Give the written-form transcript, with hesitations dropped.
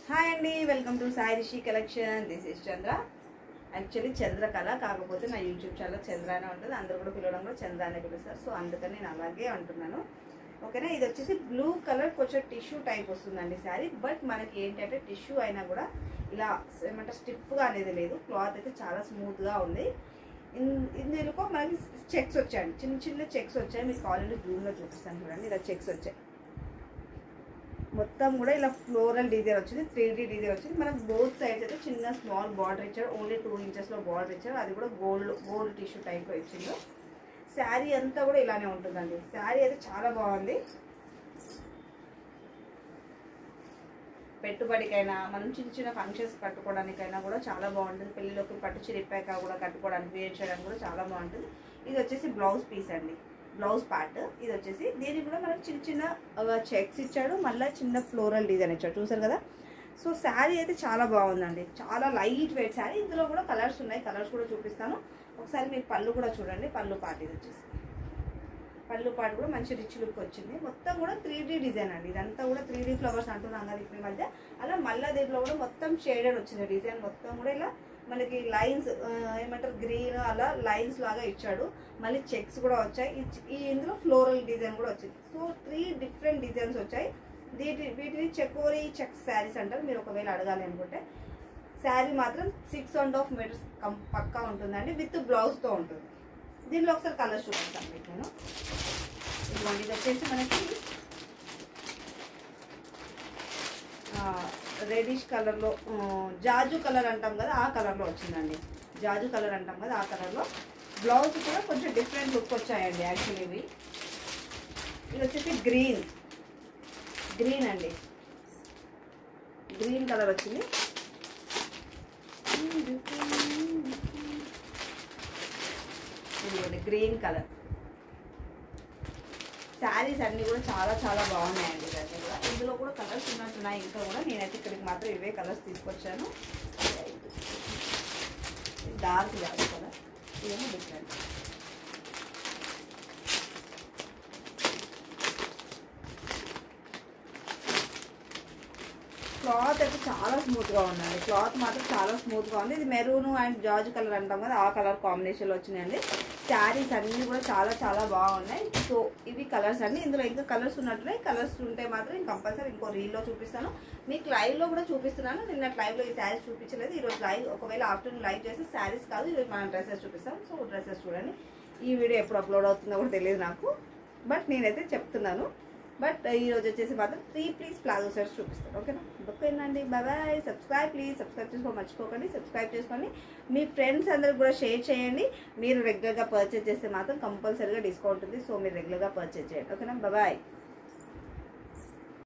Hi అండి, welcome to Sai Rishi collection. This is Chandra. Actually Chandrakala, కాకపోతే నా యూట్యూబ్ ఛానల్ చంద్ర అనే ఉంటుంది. అందరూ కూడా పిలవడం కూడా చంద్ర అనే పిలుస్తారు. సో అందుకని నేను అలాగే అంటున్నాను. ఓకేనా. ఇది వచ్చేసి బ్లూ కలర్ కొంచెం టిష్యూ టైప్ వస్తుందండి శారీ. బట్ మనకి ఏంటంటే టిష్యూ అయినా కూడా ఇలా ఏమంటే స్టిఫ్గా అనేది లేదు. క్లాత్ అయితే చాలా స్మూత్గా ఉంది. ఇందులో మనకి చెక్స్ వచ్చాయండి, చిన్న చిన్న చెక్స్ వచ్చాయి. మీకు కాలేజీ జూమ్లో చూపిస్తాను చూడండి. ఇలా చెక్స్ వచ్చాయి. మొత్తం కూడా ఇలా ఫ్లోరల్ డిజైన్ వచ్చింది, 3D డిజైన్ వచ్చింది. మనకు బోత్ సైడ్స్ అయితే చిన్న స్మాల్ బార్డర్ ఇచ్చారు. ఓన్లీ 2 ఇంచెస్లో బార్డర్ ఇచ్చారు. అది కూడా గోల్డ్ టిష్యూ టైప్లో ఇచ్చిండు. శారీ అంతా కూడా ఇలానే ఉంటుందండి. శారీ అయితే చాలా బాగుంది. పెట్టుబడికైనా మనం చిన్న చిన్న ఫంక్షన్స్ కట్టుకోవడానికైనా కూడా చాలా బాగుంటుంది. పెళ్ళిలోకి పట్టు చిరిపాక కూడా కట్టుకోవడానికి వేర్ చేయడానికి కూడా చాలా బాగుంటుంది. ఇది వచ్చేసి బ్లౌజ్ పీస్ అండి, బ్లౌజ్ పార్ట్. ఇది వచ్చేసి దీనికి కూడా మనకు చిన్న చిన్న చెక్స్ ఇచ్చాడు, మళ్ళీ చిన్న ఫ్లోరల్ డిజైన్ ఇచ్చాడు. చూసారు కదా. సో శారీ అయితే చాలా బాగుందండి, చాలా లైట్ వెయిట్ శారీ. ఇందులో కూడా కలర్స్ ఉన్నాయి, కలర్స్ కూడా చూపిస్తాను. ఒకసారి మీరు పళ్ళు కూడా చూడండి. పళ్ళు పార్ట్ ఇది వచ్చేసి పళ్ళు పార్ట్ కూడా మంచి రిచ్ లుక్ వచ్చింది. మొత్తం కూడా 3D డిజైన్ అండి. ఇదంతా కూడా 3D ఫ్లవర్స్ అంటున్నాం కదా ఇప్పుడు మధ్య. అలా మళ్ళీ దీంట్లో కూడా మొత్తం షేడెడ్ వచ్చింది డిజైన్. మొత్తం కూడా ఇలా మనకి లైన్స్ ఏమంటారు గ్రీన్ అలా లైన్స్ లాగా ఇచ్చాడు. మళ్ళీ చెక్స్ కూడా వచ్చాయి. ఇందులో ఫ్లోరల్ డిజైన్ కూడా వచ్చింది. సో 3 డిఫరెంట్ డిజైన్స్ వచ్చాయి. వీటిని చెకోరీ చెక్స్ శారీస్ అంటారు. మీరు ఒకవేళ అడగాలి అనుకుంటే శారీ మాత్రం 6.5 మీటర్స్ పక్కా ఉంటుందండి, విత్ బ్లౌజ్తో ఉంటుంది. దీనిలో ఒకసారి కలర్స్ చూపిస్తాను మీకు నేను. ఇదిగోండి, ఇది వచ్చేసి మనకి రెడిష్ కలర్లో, జాజు కలర్ అంటాం కదా ఆ కలర్లో వచ్చిందండి. జాజు కలర్ అంటాం కదా ఆ కలర్లో. బ్లౌజ్ కూడా కొంచెం డిఫరెంట్ లుక్ వచ్చాయండి యాక్చువల్లీ ఇవి. ఇది వచ్చేసి గ్రీన్ అండి, గ్రీన్ కలర్ వచ్చింది. ఇదిగోండి గ్రీన్ కలర్. శారీస్ అన్నీ కూడా చాలా చాలా బాగున్నాయండి. ఇవన్నీ కూడా ఇందులో కూడా కలర్స్ ఉన్నట్టున్నాయి. ఇంకా కూడా నేనైతే ఇక్కడికి మాత్రం ఇవే కలర్స్ తీసుకొచ్చాను. డార్క్ కాదు కలర్, ఇదేమో డిఫరెంట్. క్లాత్ అయితే చాలా స్మూత్గా ఉందండి. క్లాత్ మాత్రం చాలా స్మూత్గా ఉంది. ఇది మెరూన్ అండ్ జార్జ్ కలర్ అంటాం కదా ఆ కలర్ కాంబినేషన్లో వచ్చినాయండి. శారీస్ అన్నీ కూడా చాలా చాలా బాగున్నాయి. సో ఇవి కలర్స్ అండి. ఇందులో ఇంకా కలర్స్ ఉన్నట్టున్నాయి. కలర్స్ ఉంటే మాత్రం కంపల్సరీ ఇంకో రీల్లో చూపిస్తాను. మీకు లైవ్లో కూడా చూపిస్తున్నాను. నిన్న లైవ్లో ఈ శారీస్ చూపించలేదు. ఈరోజు లైవ్, ఒకవేళ ఆఫ్టర్నూన్ లైవ్ చేస్తే శారీస్ కాదు, ఈరోజు మనం డ్రెస్సెస్ చూపిస్తాను. సో డ్రెస్సెస్ చూడండి. ఈ వీడియో ఎప్పుడు అప్లోడ్ అవుతుందో కూడా తెలియదు నాకు, బట్ నేనైతే చెప్తున్నాను. బట్ ఈరోజు వచ్చేసి మాత్రం 3 పీస్ ప్లాజో సెట్స్ చూపిస్తాను. ఓకేనా. ఓకేనండి, బాయ్. సబ్స్క్రైబ్ చేసుకో మర్చిపోకండి. సబ్స్క్రైబ్ చేసుకోండి. మీ ఫ్రెండ్స్ అందరికి కూడా షేర్ చేయండి. మీరు రెగ్యులర్గా పర్చేజ్ చేస్తే మాత్రం కంపల్సరీగా డిస్కౌంట్ ఉంది. సో మీరు రెగ్యులర్గా పర్చేజ్ చేయండి. ఓకేనా, బాయ్.